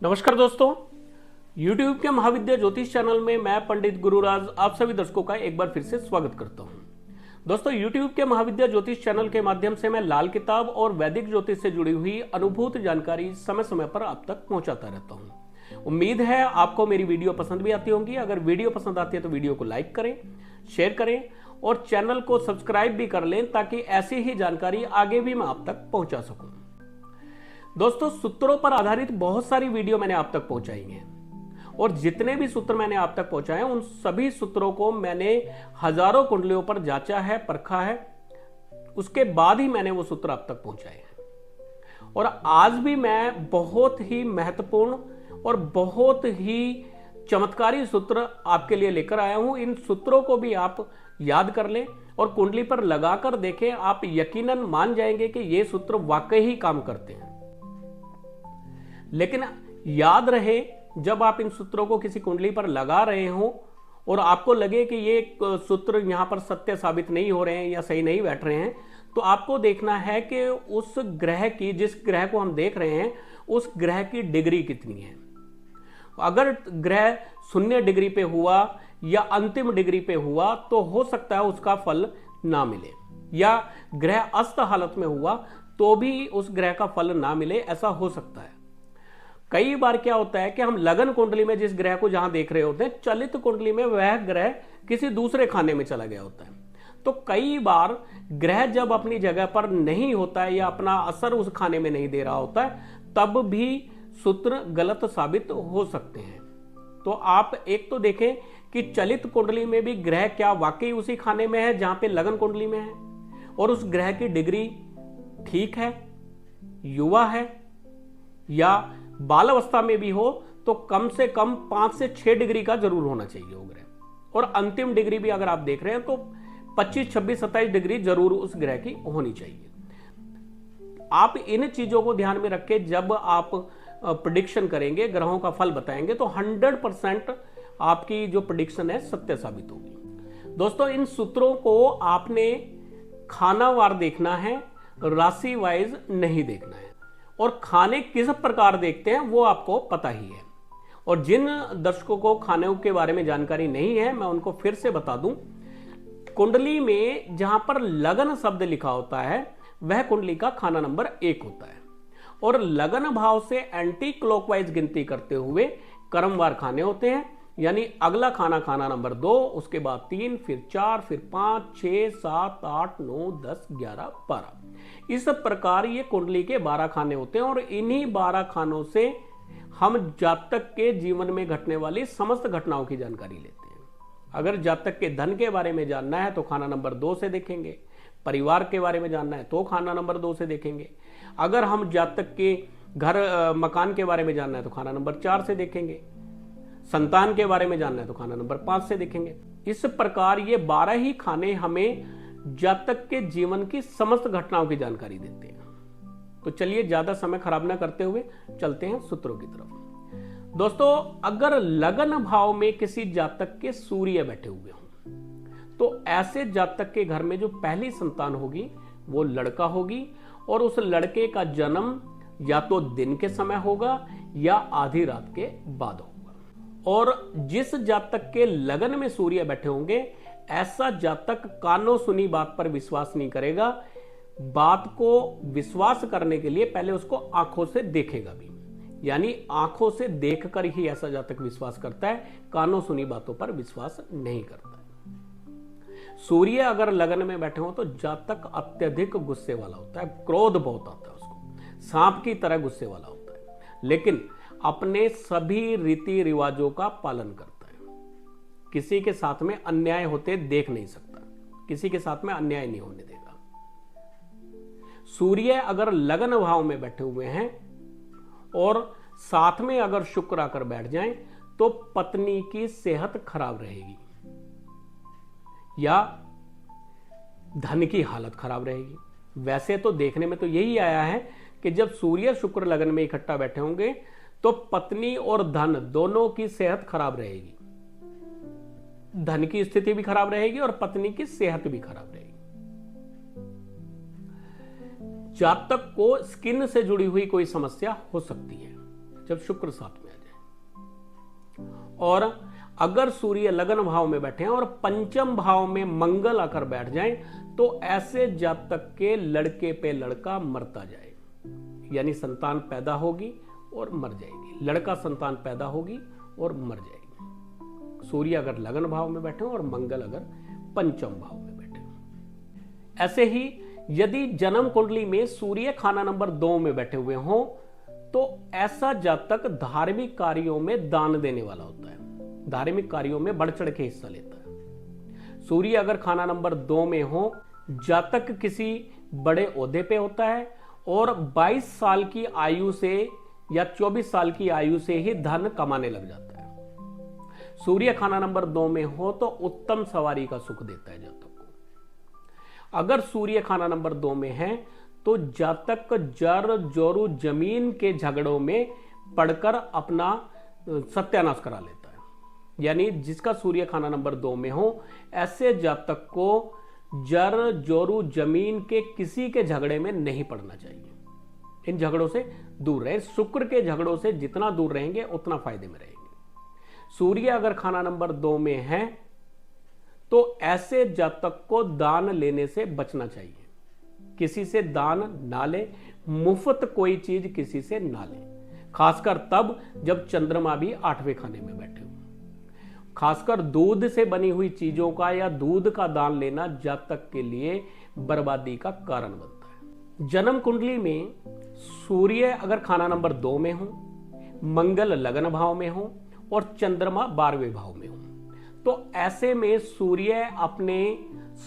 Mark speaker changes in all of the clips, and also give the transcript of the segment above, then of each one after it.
Speaker 1: नमस्कार दोस्तों, YouTube के महाविद्या ज्योतिष चैनल में मैं पंडित गुरुराज आप सभी दर्शकों का एक बार फिर से स्वागत करता हूं। दोस्तों, YouTube के महाविद्या ज्योतिष चैनल के माध्यम से मैं लाल किताब और वैदिक ज्योतिष से जुड़ी हुई अनुभूत जानकारी समय समय पर आप तक पहुंचाता रहता हूं। उम्मीद है आपको मेरी वीडियो पसंद भी आती होंगी। अगर वीडियो पसंद आती है तो वीडियो को लाइक करें, शेयर करें और चैनल को सब्सक्राइब भी कर लें ताकि ऐसी ही जानकारी आगे भी मैं आप तक पहुंचा सकूं। दोस्तों, सूत्रों पर आधारित बहुत सारी वीडियो मैंने आप तक पहुंचाई हैं और जितने भी सूत्र मैंने आप तक पहुंचाए उन सभी सूत्रों को मैंने हजारों कुंडलियों पर जांचा है, परखा है, उसके बाद ही मैंने वो सूत्र आप तक पहुंचाए हैं। और आज भी मैं बहुत ही महत्वपूर्ण और बहुत ही चमत्कारी सूत्र आपके लिए लेकर आया हूं। इन सूत्रों को भी आप याद कर लें और कुंडली पर लगाकर देखें। आप यकीनन मान जाएंगे कि ये सूत्र वाकई ही काम करते हैं। लेकिन याद रहे, जब आप इन सूत्रों को किसी कुंडली पर लगा रहे हो और आपको लगे कि ये सूत्र यहां पर सत्य साबित नहीं हो रहे हैं या सही नहीं बैठ रहे हैं, तो आपको देखना है कि उस ग्रह की, जिस ग्रह को हम देख रहे हैं, उस ग्रह की डिग्री कितनी है। अगर ग्रह 0 डिग्री पे हुआ या अंतिम डिग्री पे हुआ तो हो सकता है उसका फल ना मिले, या ग्रह अस्त हालत में हुआ तो भी उस ग्रह का फल ना मिले, ऐसा हो सकता है। कई बार क्या होता है कि हम लगन कुंडली में जिस ग्रह को जहां देख रहे होते हैं, चलित कुंडली में वह ग्रह किसी दूसरे खाने में चला गया होता है। तो कई बार ग्रह जब अपनी जगह पर नहीं होता है या अपना असर उस खाने में नहीं दे रहा होता है, तब भी सूत्र गलत साबित हो सकते हैं। तो आप एक तो देखें कि चलित कुंडली में भी ग्रह क्या वाकई उसी खाने में है जहां पे लगन कुंडली में है, और उस ग्रह की डिग्री ठीक है, युवा है या बाल अवस्था में भी हो तो कम से कम 5 से 6 डिग्री का जरूर होना चाहिए वो ग्रह। और अंतिम डिग्री भी अगर आप देख रहे हैं तो 25, 26, 27 डिग्री जरूर उस ग्रह की होनी चाहिए। आप इन चीजों को ध्यान में रख के जब आप प्रेडिक्शन करेंगे, ग्रहों का फल बताएंगे, तो 100% आपकी जो प्रेडिक्शन है सत्य साबित होगी। दोस्तों, इन सूत्रों को आपने खानावार देखना है, राशि वाइज नहीं देखना है। और खाने किस प्रकार देखते हैं वो आपको पता ही है। और जिन दर्शकों को खाने के बारे में जानकारी नहीं है, मैं उनको फिर से बता दूं, कुंडली में जहां पर लगन शब्द लिखा होता है वह कुंडली का खाना नंबर 1 होता है। और लगन भाव से एंटी क्लॉकवाइज गिनती करते हुए क्रमवार खाने होते हैं, यानी अगला खाना नंबर 2, उसके बाद 3, फिर 4, फिर 5, 6, 7, 8, 9, 10, 11, 12। इस प्रकार ये कुंडली के 12 खाने होते हैं और इन्हीं 12 खानों से हम जातक के जीवन में घटने वाली समस्त घटनाओं की जानकारी लेते हैं। अगर जातक के धन के बारे में जानना है तो खाना नंबर 2 से देखेंगे, परिवार के बारे में जानना है तो खाना नंबर 2 से देखेंगे, अगर हम जातक के घर मकान के बारे में जानना है तो खाना नंबर 4 से देखेंगे, संतान के बारे में जानना है तो खाना नंबर 5 से देखेंगे। इस प्रकार ये 12 ही खाने हमें जातक के जीवन की समस्त घटनाओं की जानकारी देते हैं। तो चलिए ज्यादा समय खराब ना करते हुए चलते हैं सूत्रों की तरफ। दोस्तों, अगर लगन भाव में किसी जातक के सूर्य बैठे हुए हों तो ऐसे जातक के घर में जो पहली संतान होगी वो लड़का होगी, और उस लड़के का जन्म या तो दिन के समय होगा या आधी रात के बाद होगा। और जिस जातक के लगन में सूर्य बैठे होंगे, ऐसा जातक कानों सुनी बात पर विश्वास नहीं करेगा। बात को विश्वास करने के लिए पहले उसको आंखों से देखेगा भी, यानी आंखों से देखकर ही ऐसा जातक विश्वास करता है, कानों सुनी बातों पर विश्वास नहीं करता है। सूर्य अगर लगन में बैठे हो तो जातक अत्यधिक गुस्से वाला होता है, क्रोध बहुत आता है उसको, सांप की तरह गुस्से वाला होता है, लेकिन अपने सभी रीति रिवाजों का पालन करता है। किसी के साथ में अन्याय होते देख नहीं सकता, किसी के साथ में अन्याय नहीं होने देगा। सूर्य अगर लगन भाव में बैठे हुए हैं और साथ में अगर शुक्र आकर बैठ जाएं तो पत्नी की सेहत खराब रहेगी या धन की हालत खराब रहेगी। वैसे तो देखने में तो यही आया है कि जब सूर्य शुक्र लगन में इकट्ठा बैठे होंगे तो पत्नी और धन दोनों की सेहत खराब रहेगी, धन की स्थिति भी खराब रहेगी और पत्नी की सेहत भी खराब रहेगी। जातक को स्किन से जुड़ी हुई कोई समस्या हो सकती है, जब शुक्र साथ में आ जाए। और अगर सूर्य लगन भाव में बैठे हैं और पंचम भाव में मंगल आकर बैठ जाएं, तो ऐसे जातक के लड़के पे लड़का मरता जाए, यानी संतान पैदा होगी और मर जाएगी, लड़का संतान पैदा होगी और मर जाएगी। सूर्य अगर लगन भाव में बैठे हो और मंगल अगर पंचम भाव में बैठे हो। ऐसे ही यदि जन्म कुंडली में सूर्य खाना नंबर 2 में बैठे हुए हों, तो ऐसा जातक धार्मिक कार्यों में दान देने वाला होता है, धार्मिक कार्यों में बढ़ चढ़ के हिस्सा लेता है। सूर्य अगर खाना नंबर 2 में हो, जातक किसी बड़े ओहदे पे होता है और 22 साल की आयु से या 24 साल की आयु से ही धन कमाने लग जाता है। सूर्य खाना नंबर 2 में हो तो उत्तम सवारी का सुख देता है जातक को। अगर सूर्य खाना नंबर 2 में है तो जातक जर जोरू जमीन के झगड़ों में पड़कर अपना सत्यानाश करा लेता है। यानी जिसका सूर्य खाना नंबर 2 में हो, ऐसे जातक को जर जोरू जमीन के किसी के झगड़े में नहीं पड़ना चाहिए। इन झगड़ों से दूर रहे। शुक्र के झगड़ों से जितना दूर रहेंगे उतना फायदे में रहेंगे। सूर्य अगर खाना नंबर 2 में है तो ऐसे जातक को दान लेने से बचना चाहिए। किसी से दान ना ले, मुफ्त कोई चीज किसी से ना ले, खासकर तब जब चंद्रमा भी 8वें खाने में बैठे हो। खासकर दूध से बनी हुई चीजों का या दूध का दान लेना जातक के लिए बर्बादी का कारण बनता है। जन्म कुंडली में सूर्य अगर खाना नंबर 2 में हो, मंगल लगन भाव में हो और चंद्रमा 12वें भाव में हो, तो ऐसे में सूर्य अपने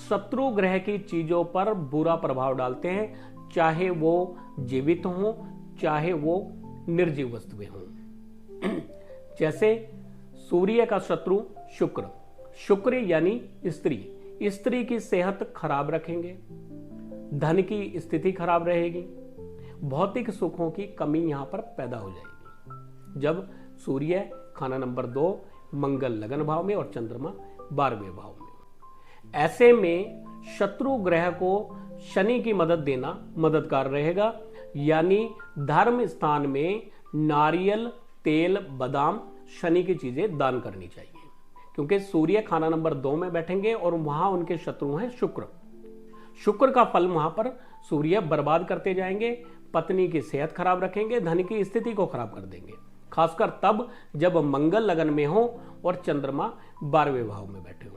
Speaker 1: शत्रु ग्रह की चीजों पर बुरा प्रभाव डालते हैं, चाहे वो जीवित हो चाहे वो निर्जीव वस्तुएं हों। जैसे सूर्य का शत्रु शुक्र, शुक्र यानी स्त्री, स्त्री की सेहत खराब रखेंगे, धन की स्थिति खराब रहेगी, भौतिक सुखों की कमी यहां पर पैदा हो जाएगी जब सूर्य खाना नंबर 2, मंगल लगन भाव में और चंद्रमा 12वें भाव में। ऐसे में शत्रु ग्रह को शनि की मदद देना मददगार रहेगा, यानी धर्म स्थान में नारियल, तेल, बादाम, शनि की चीजें दान करनी चाहिए, क्योंकि सूर्य खाना नंबर 2 में बैठेंगे और वहां उनके शत्रु हैं शुक्र। शुक्र का फल वहां पर सूर्य बर्बाद करते जाएंगे, पत्नी की सेहत खराब रखेंगे, धन की स्थिति को खराब कर देंगे, खासकर तब जब मंगल लगन में हो और चंद्रमा 12वें भाव में बैठे हो।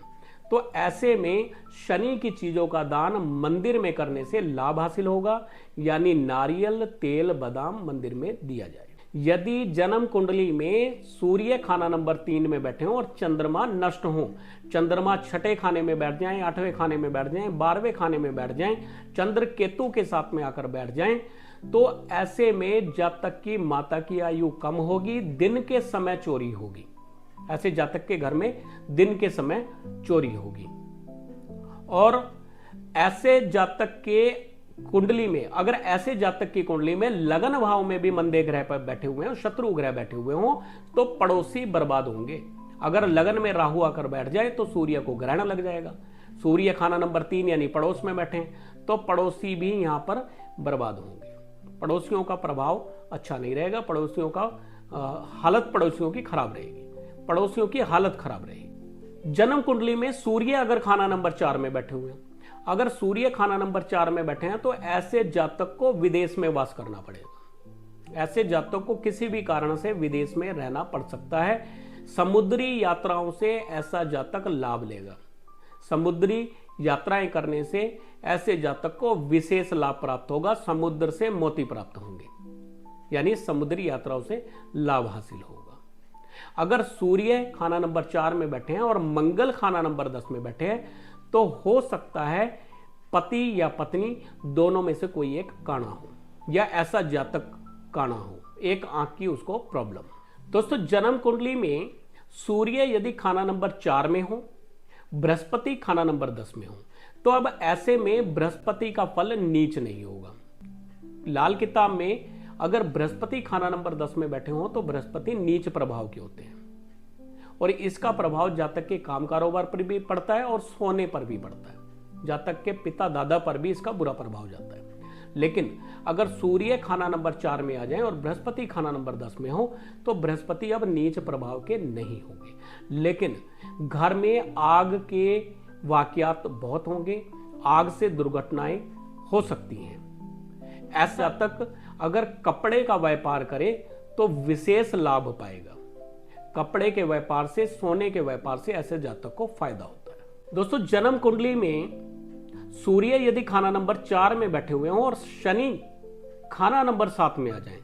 Speaker 1: तो ऐसे में शनि की चीजों का दान मंदिर में करने से लाभ हासिल होगा, यानी नारियल, तेल, बादाम मंदिर में दिया जाए। यदि जन्म कुंडली में सूर्य खाना नंबर 3 में बैठे हो और चंद्रमा नष्ट हो, चंद्रमा 6ठे खाने में बैठ जाएं, 8वें खाने में बैठ जाएं, 12वें खाने में बैठ जाएं, चंद्र केतु के साथ में आकर बैठ जाएं, तो ऐसे में जातक की माता की आयु कम होगी, दिन के समय चोरी होगी। ऐसे जातक के घर में दिन के समय चोरी होगी। और ऐसे जातक के कुंडली में, अगर ऐसे जातक की कुंडली में लगन भाव में भी मंदे ग्रह पर बैठे हुए हैं, शत्रु ग्रह बैठे हुए हों, तो पड़ोसी बर्बाद होंगे। अगर लगन में राहु आकर बैठ जाए तो सूर्य को ग्रहण लग जाएगा। सूर्य खाना नंबर 3 यानी पड़ोस में बैठे तो पड़ोसी भी यहां पर बर्बाद होंगे। पड़ोसियों का प्रभाव अच्छा नहीं रहेगा, पड़ोसियों का हालत पड़ोसियों की खराब रहेगी, पड़ोसियों की हालत खराब रहेगी। जन्म कुंडली में सूर्य अगर खाना नंबर 4 में बैठे हुए हैं, अगर सूर्य खाना नंबर 4 में बैठे हैं तो ऐसे जातक को विदेश में वास करना पड़ेगा। ऐसे जातक को किसी भी कारण से विदेश में रहना पड़ सकता है। समुद्री यात्राओं से ऐसा जातक लाभ लेगा। समुद्री यात्राएं करने से ऐसे जातक को विशेष लाभ प्राप्त होगा, समुद्र से मोती प्राप्त होंगे, यानी समुद्री यात्राओं से लाभ हासिल होगा। अगर सूर्य खाना नंबर 4 में बैठे हैं और मंगल खाना नंबर 10 में बैठे हैं तो हो सकता है पति या पत्नी दोनों में से कोई एक काना हो, या ऐसा जातक काना हो, एक आंख की उसको प्रॉब्लम। दोस्तों, जन्म कुंडली में सूर्य यदि खाना नंबर 4 में हो, बृहस्पति खाना नंबर 10 में हो, तो अब ऐसे में बृहस्पति का फल नीच नहीं होगा। लाल किताब में अगर बृहस्पति खाना नंबर 10 में बैठे हो तो बृहस्पति नीच प्रभाव के होते हैं, और इसका प्रभाव जातक के काम कारोबार पर भी पड़ता है और सोने पर भी पड़ता है। जातक के पिता दादा पर भी इसका बुरा प्रभाव जाता है। लेकिन अगर सूर्य खाना नंबर 4 में आ जाए और बृहस्पति खाना नंबर 10 में हो तो बृहस्पति अब नीच प्रभाव के नहीं होंगे। लेकिन घर में आग के वाकयात बहुत होंगे, आग से दुर्घटनाएं हो सकती हैं। ऐसा तक अगर कपड़े का व्यापार करे तो विशेष लाभ पाएगा। कपड़े के व्यापार से, सोने के व्यापार से ऐसे जातक को फायदा होता है। दोस्तों, जन्म कुंडली में सूर्य यदि खाना नंबर 4 में बैठे हुए हों और शनि खाना नंबर 7 में आ जाए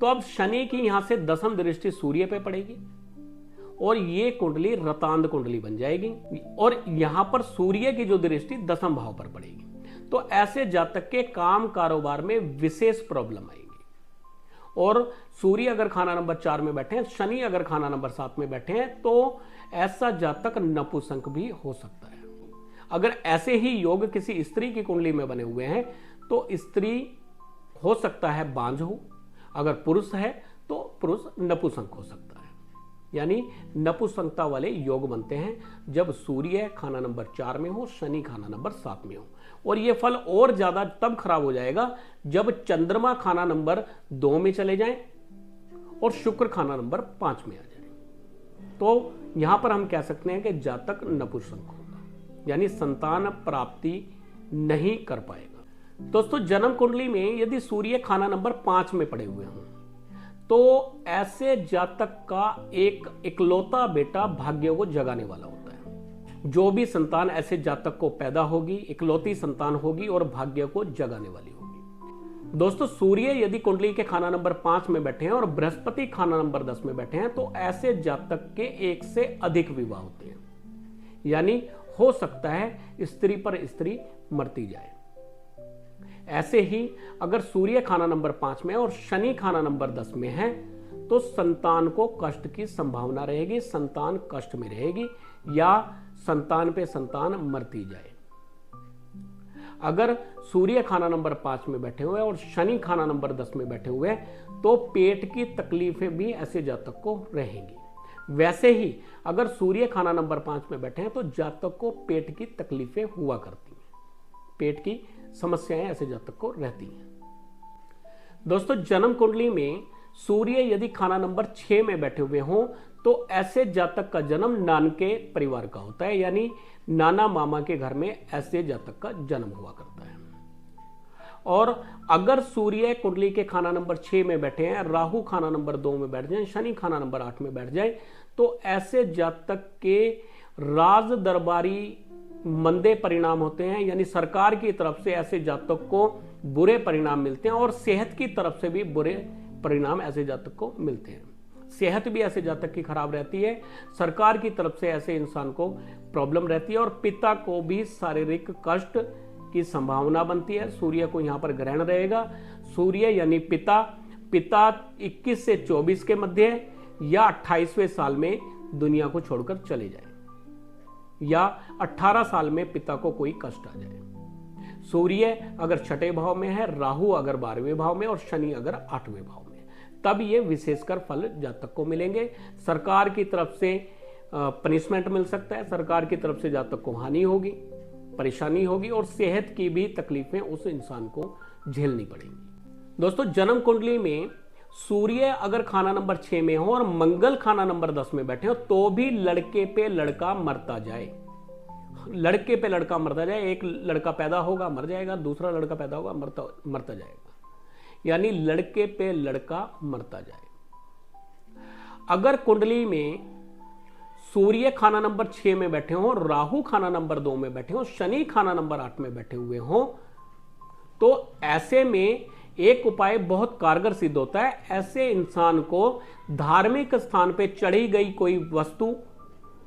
Speaker 1: तो अब शनि की यहां से दसम दृष्टि सूर्य पे पड़ेगी और ये कुंडली रतांध कुंडली बन जाएगी और यहां पर सूर्य की जो दृष्टि दसम भाव पर पड़ेगी। तो ऐसे जातक के काम कारोबार में विशेष प्रॉब्लम आएगी। और सूर्य अगर खाना नंबर 4 में बैठे हैं, शनि अगर खाना नंबर 7 में बैठे हैं तो ऐसा जातक नपुंसक भी हो सकता है। अगर ऐसे ही योग किसी स्त्री की कुंडली में बने हुए हैं तो स्त्री हो सकता है बांझ हो, अगर पुरुष है तो पुरुष नपुंसक हो सकता है। यानी नपुंसकता वाले योग बनते हैं जब सूर्य खाना नंबर 4 में हो, शनि खाना नंबर 7 में हो। और ये फल और ज्यादा तब खराब हो जाएगा जब चंद्रमा खाना नंबर 2 में चले जाएं और शुक्र खाना नंबर 5 में आ जाए। तो यहां पर हम कह सकते हैं कि जातक नपुंसक होगा, यानी संतान प्राप्ति नहीं कर पाएगा। दोस्तों, जन्म कुंडली में यदि सूर्य खाना नंबर 5 में पड़े हुए हों तो ऐसे जातक का एक इकलौता बेटा भाग्य को जगाने वाला होता है। जो भी संतान ऐसे जातक को पैदा होगी, इकलौती संतान होगी और भाग्य को जगाने वाली होगी। दोस्तों, सूर्य यदि कुंडली के खाना नंबर 5 में बैठे हैं और बृहस्पति खाना नंबर 10 में बैठे हैं तो ऐसे जातक के एक से अधिक विवाह होते हैं। यानी हो सकता है स्त्री पर स्त्री मरती जाए। ऐसे ही अगर सूर्य खाना नंबर 5 में और शनि खाना नंबर 10 में है तो संतान को कष्ट की संभावना रहेगी, संतान कष्ट में रहेगी या संतान पे संतान मरती जाए। अगर सूर्य खाना नंबर 5 में बैठे हुए और शनि खाना नंबर 10 में बैठे हुए तो पेट की तकलीफें भी ऐसे जातक को रहेंगी। वैसे ही अगर सूर्य खाना नंबर 5 में बैठे हैं तो जातक को पेट की तकलीफें हुआ करती हैं, पेट की समस्याएं ऐसे जातक को रहती हैं। दोस्तों, जन्म कुंडली में सूर्य यदि खाना नंबर 6 में बैठे हुए हों तो ऐसे जातक का जन्म नानके परिवार का होता है, यानी नाना मामा के घर में ऐसे जातक का जन्म हुआ करता है। और अगर सूर्य कुंडली के खाना नंबर 6 में बैठे हैं, राहु खाना नंबर 2 में बैठ जाए, शनि खाना नंबर 8 में बैठ जाए तो ऐसे जातक के राज दरबारी मंदे परिणाम होते हैं, यानी सरकार की तरफ से ऐसे जातक को बुरे परिणाम मिलते हैं और सेहत की तरफ से भी बुरे परिणाम ऐसे जातक को मिलते हैं। सेहत भी ऐसे जातक की खराब रहती है, सरकार की तरफ से ऐसे इंसान को प्रॉब्लम रहती है और पिता को भी शारीरिक कष्ट की संभावना बनती है। सूर्य को यहां पर ग्रहण रहेगा। सूर्य यानी पिता 21 से 24 के मध्य या 28वें साल में दुनिया को छोड़कर चले जाए या 18 साल में पिता को कोई कष्ट आ जाए। सूर्य अगर 6ठे भाव में है, राहु अगर 12वें भाव में और शनि अगर 8वें भाव में, तब ये विशेषकर फल जातक को मिलेंगे। सरकार की तरफ से पनिशमेंट मिल सकता है, सरकार की तरफ से जातक को हानि होगी, परेशानी होगी और सेहत की भी तकलीफें उस इंसान को झेलनी पड़ेंगी। दोस्तों, जन्म कुंडली में सूर्य अगर खाना नंबर 6 में हो और मंगल खाना नंबर 10 में बैठे हो तो भी लड़के पे लड़का मरता जाए, लड़के पे लड़का मरता जाए। एक लड़का पैदा होगा मर जाएगा, दूसरा लड़का पैदा होगा मरता जाएगा, यानी लड़के पे लड़का मरता जाए। अगर कुंडली में सूर्य खाना नंबर 6 में बैठे हो, राहु खाना नंबर 2 में बैठे हो, शनि खाना नंबर 8 में बैठे हुए हो तो ऐसे में एक उपाय बहुत कारगर सिद्ध होता है। ऐसे इंसान को धार्मिक स्थान पे चढ़ी गई कोई वस्तु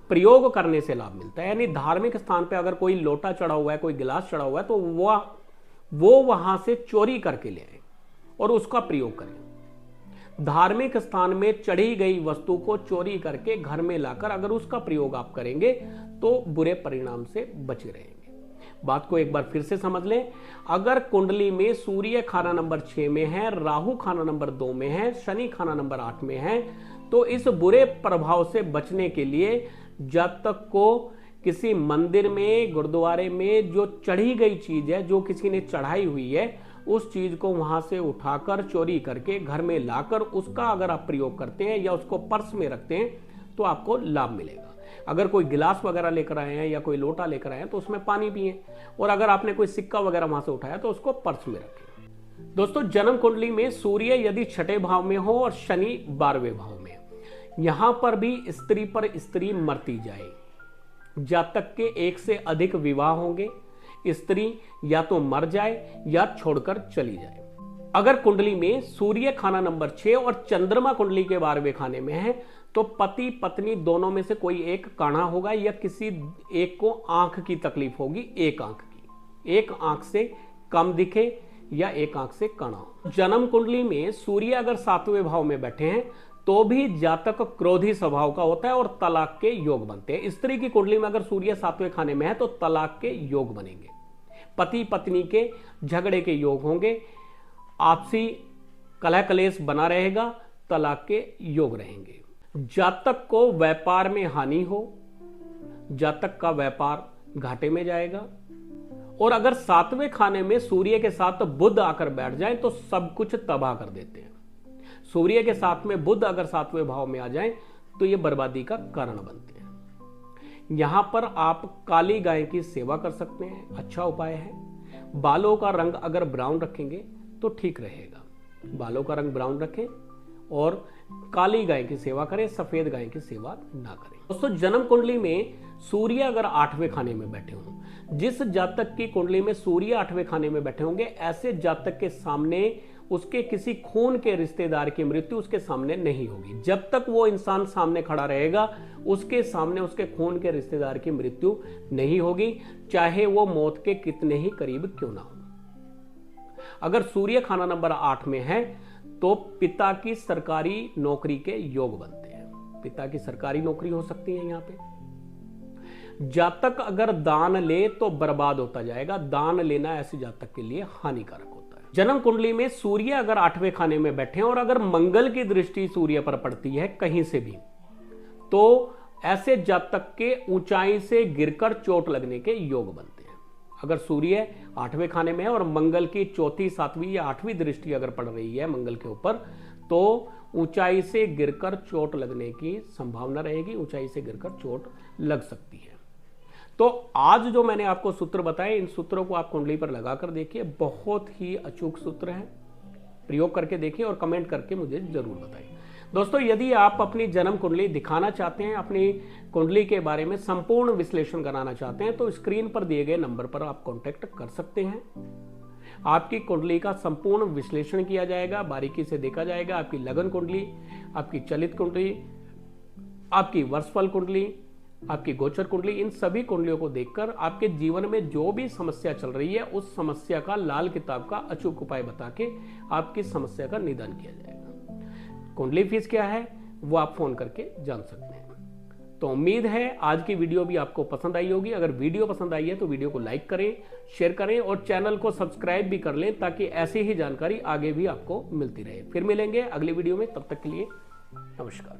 Speaker 1: प्रयोग करने से लाभ मिलता है। यानी धार्मिक स्थान पे अगर कोई लोटा चढ़ा हुआ है, कोई गिलास चढ़ा हुआ है तो वो वहां से चोरी करके ले आए और उसका प्रयोग करें। धार्मिक स्थान में चढ़ी गई वस्तु को चोरी करके घर में लाकर अगर उसका प्रयोग आप करेंगे तो बुरे परिणाम से बचे रहेंगे। बात को एक बार फिर से समझ लें। अगर कुंडली में सूर्य खाना नंबर 6 में है, राहु खाना नंबर 2 में है, शनि खाना नंबर 8 में है तो इस बुरे प्रभाव से बचने के लिए जातक को किसी मंदिर में, गुरुद्वारे में जो चढ़ी गई चीज है, जो किसी ने चढ़ाई हुई है, उस चीज को वहां से उठाकर चोरी करके घर में लाकर उसका अगर आप प्रयोग करते हैं या उसको पर्स में रखते हैं तो आपको लाभ मिलेगा। अगर कोई गिलास वगैरह लेकर आए हैं या कोई लोटा लेकर आए हैं तो उसमें पानी पिए, और अगर आपने कोई सिक्का वगैरह वहां से उठाया तो उसको पर्स में रखें। दोस्तों, जन्म कुंडली में सूर्य यदि 6ठे भाव में हो और शनि 12वें भाव में, यहां पर भी स्त्री पर स्त्री मरती जाए, जातक के एक से अधिक विवाह होंगे, स्त्री या तो मर जाए या छोड़कर चली जाए। अगर कुंडली में सूर्य खाना नंबर 6 और चंद्रमा कुंडली के 12वें खाने में है तो पति पत्नी दोनों में से कोई एक काणा होगा या किसी एक को आंख की तकलीफ होगी, एक आंख की, एक आंख से कम दिखे या एक आंख से काणा हो। जन्म कुंडली में सूर्य अगर 7वें भाव में बैठे हैं तो भी जातक क्रोधी स्वभाव का होता है और तलाक के योग बनते हैं। स्त्री की कुंडली में अगर सूर्य 7वें खाने में है तो तलाक के योग बनेंगे, पति पत्नी के झगड़े के योग होंगे, आपसी कलह कलेश बना रहेगा, तलाक के योग रहेंगे। जातक को व्यापार में हानि हो, जातक का व्यापार घाटे में जाएगा, और अगर 7वें खाने में सूर्य के साथ बुध आकर बैठ जाए तो सब कुछ तबाह कर देते हैं। सूर्य के साथ में बुध अगर 7वें भाव में आ जाए तो ये बर्बादी का कारण बनते हैं। यहां पर आप काली गाय की सेवा कर सकते हैं, अच्छा उपाय है। बालों का रंग अगर ब्राउन रखेंगे तो ठीक रहेगा, बालों का रंग ब्राउन रखें और काली गाय की सेवा करें, सफेद गाय की सेवा ना करें। दोस्तों, जन्म कुंडली में सूर्य अगर 8वें खाने में बैठे हों, जिस जातक की कुंडली में सूर्य 8वें खाने में बैठे होंगे, ऐसे जातक के सामने उसके किसी खून के रिश्तेदार की मृत्यु उसके सामने नहीं होगी। जब तक वो इंसान सामने खड़ा रहेगा उसके सामने उसके खून के रिश्तेदार की मृत्यु नहीं होगी, चाहे वो मौत के कितने ही करीब क्यों ना हो। अगर सूर्य खाना नंबर 8 में है तो पिता की सरकारी नौकरी के योग बनते हैं, पिता की सरकारी नौकरी हो सकती है। यहां पे जातक अगर दान ले तो बर्बाद होता जाएगा, दान लेना ऐसे जातक के लिए हानिकारक होता है। जन्म कुंडली में सूर्य अगर 8वें खाने में बैठे हैं और अगर मंगल की दृष्टि सूर्य पर पड़ती है कहीं से भी, तो ऐसे जातक के ऊंचाई से गिरकर चोट लगने के योग बनते हैं। अगर सूर्य 8वें खाने में है और मंगल की 4th, 7वीं या 8वीं दृष्टि अगर पड़ रही है मंगल के ऊपर, तो ऊंचाई से गिरकर चोट लगने की संभावना रहेगी, ऊंचाई से गिरकर चोट लग सकती है। तो आज जो मैंने आपको सूत्र बताए, इन सूत्रों को आप कुंडली पर लगाकर देखिए, बहुत ही अचूक सूत्र है, प्रयोग करके देखिए और कमेंट करके मुझे जरूर बताइए। दोस्तों, यदि आप अपनी जन्म कुंडली दिखाना चाहते हैं, अपनी कुंडली के बारे में संपूर्ण विश्लेषण कराना चाहते हैं, तो स्क्रीन पर दिए गए नंबर पर आप कांटेक्ट कर सकते हैं। आपकी कुंडली का संपूर्ण विश्लेषण किया जाएगा, बारीकी से देखा जाएगा। आपकी लगन कुंडली, आपकी चलित कुंडली, आपकी वर्षफल कुंडली, आपकी गोचर कुंडली, इन सभी कुंडलियों को देखकर आपके जीवन में जो भी समस्या चल रही है उस समस्या का लाल किताब का अचूक उपाय बता के आपकी समस्या का निदान किया जाएगा। कुंडली फीस क्या है वो आप फोन करके जान सकते हैं। तो उम्मीद है आज की वीडियो भी आपको पसंद आई होगी। अगर वीडियो पसंद आई है तो वीडियो को लाइक करें, शेयर करें और चैनल को सब्सक्राइब भी कर लें ताकि ऐसी ही जानकारी आगे भी आपको मिलती रहे। फिर मिलेंगे अगली वीडियो में, तब तक के लिए नमस्कार।